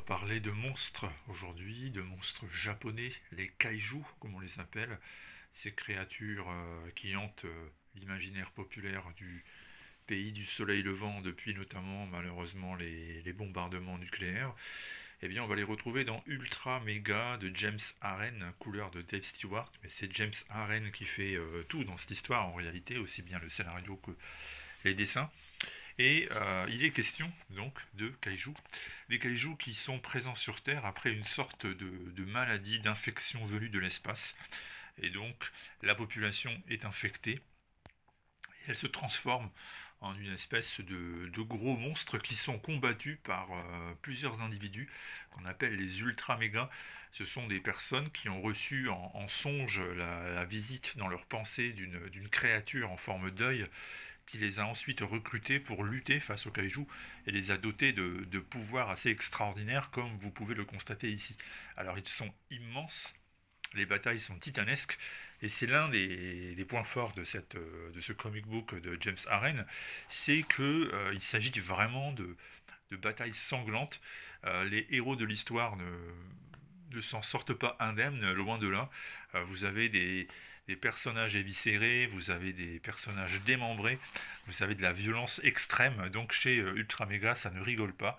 parler de monstres aujourd'hui, de monstres japonais, les kaiju comme on les appelle, ces créatures qui hantent l'imaginaire populaire du pays du soleil levant depuis notamment malheureusement les bombardements nucléaires. Eh bien on va les retrouver dans Ultra Mega de James Aren, couleur de Dave Stewart, mais c'est James Aren qui fait tout dans cette histoire en réalité, aussi bien le scénario que les dessins. Et il est question donc de kaiju, des kaiju qui sont présents sur Terre après une sorte de maladie, d'infection venue de l'espace. Et donc la population est infectée et elle se transforme en une espèce de gros monstres qui sont combattus par plusieurs individus qu'on appelle les ultra méga. Ce sont des personnes qui ont reçu en songe la visite dans leur pensée d'une créature en forme d'œil qui les a ensuite recrutés pour lutter face aux kaiju et les a dotés de pouvoirs assez extraordinaires comme vous pouvez le constater ici. Alors ils sont immenses, les batailles sont titanesques et c'est l'un des points forts de ce comic book de James Aren, c'est qu'il s'agit vraiment de batailles sanglantes. Les héros de l'histoire ne s'en sortent pas indemnes, loin de là. Vous avez des personnages éviscérés, vous avez des personnages démembrés, vous avez de la violence extrême, donc chez Ultra Mega ça ne rigole pas.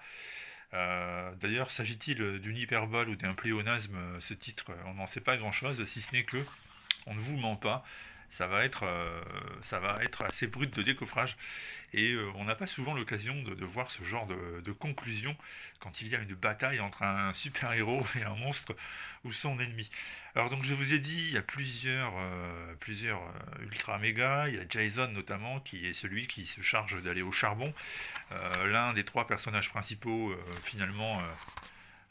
D'ailleurs, s'agit-il d'une hyperbole ou d'un pléonasme, ce titre, on n'en sait pas grand-chose, si ce n'est que on ne vous ment pas, ça va être assez brut de décoffrage et on n'a pas souvent l'occasion de voir ce genre de conclusion quand il y a une bataille entre un super-héros et un monstre ou son ennemi. Alors donc je vous ai dit, il y a plusieurs ultra méga, il y a Jason notamment qui est celui qui se charge d'aller au charbon. L'un des trois personnages principaux finalement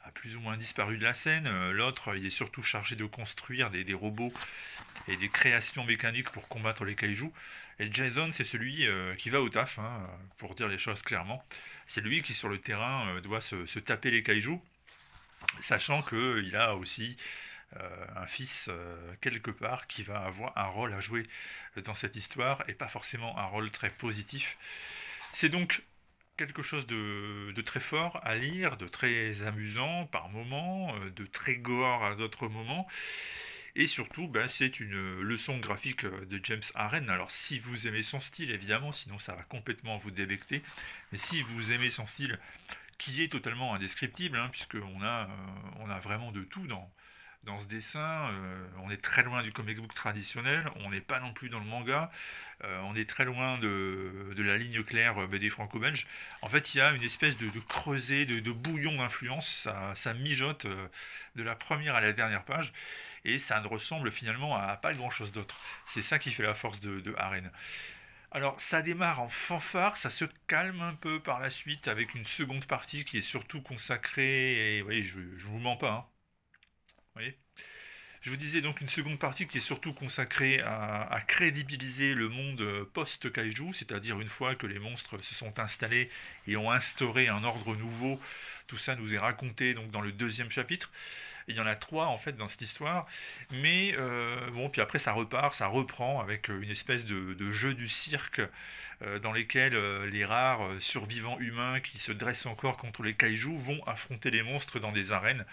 a plus ou moins disparu de la scène. L'autre, il est surtout chargé de construire des robots et des créations mécaniques pour combattre les kaijus. Et Jason, c'est celui qui va au taf, hein, pour dire les choses clairement. C'est lui qui, sur le terrain, doit se taper les kaijus, sachant qu'il a aussi un fils quelque part qui va avoir un rôle à jouer dans cette histoire, et pas forcément un rôle très positif. C'est donc quelque chose de très fort à lire, de très amusant par moments, de très gore à d'autres moments. Et surtout, ben, c'est une leçon graphique de James Aren. Alors si vous aimez son style, évidemment, sinon ça va complètement vous débecter. Mais si vous aimez son style, qui est totalement indescriptible, hein, puisqu'on on a vraiment de tout dans ce dessin. On est très loin du comic book traditionnel, on n'est pas non plus dans le manga, on est très loin de la ligne claire BD franco-belge. En fait, il y a une espèce de creuset, de bouillon d'influence, ça mijote de la première à la dernière page, et ça ne ressemble finalement à pas grand-chose d'autre. C'est ça qui fait la force de Aren. Alors, ça démarre en fanfare, ça se calme un peu par la suite avec une seconde partie qui est surtout consacrée, et oui, je vous mens pas, hein. Vous voyez, je vous disais donc une seconde partie qui est surtout consacrée à crédibiliser le monde post-kaiju, c'est-à-dire une fois que les monstres se sont installés et ont instauré un ordre nouveau. Tout ça nous est raconté donc dans le deuxième chapitre. Il y en a trois en fait dans cette histoire, mais bon, puis après ça repart, ça reprend avec une espèce de jeu du cirque dans lesquels les rares survivants humains qui se dressent encore contre les kaijus vont affronter les monstres dans des arènes.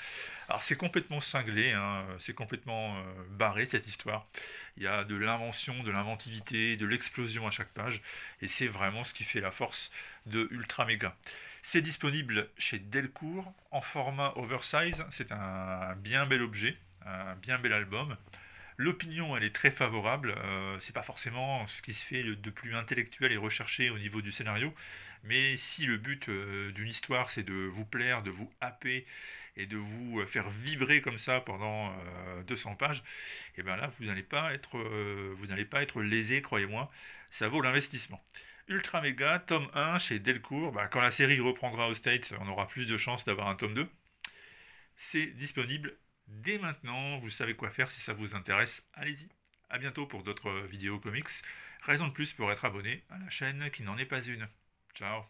Alors c'est complètement cinglé, hein, c'est complètement barré cette histoire. Il y a de l'invention, de l'inventivité, de l'explosion à chaque page, et c'est vraiment ce qui fait la force de Ultra Mega. C'est disponible chez Delcourt en format oversize, c'est un bien bel objet, un bien bel album. L'opinion, elle est très favorable. C'est pas forcément ce qui se fait de plus intellectuel et recherché au niveau du scénario, mais si le but d'une histoire c'est de vous plaire, de vous happer et de vous faire vibrer comme ça pendant 200 pages, et bien là vous n'allez pas être lésé, croyez-moi, ça vaut l'investissement. Ultra Mega, tome 1 chez Delcourt. Bah, quand la série reprendra aux States, on aura plus de chances d'avoir un tome 2. C'est disponible dès maintenant, vous savez quoi faire si ça vous intéresse, allez-y. A bientôt pour d'autres vidéos comics. Raison de plus pour être abonné à la chaîne qui n'en est pas une. Ciao.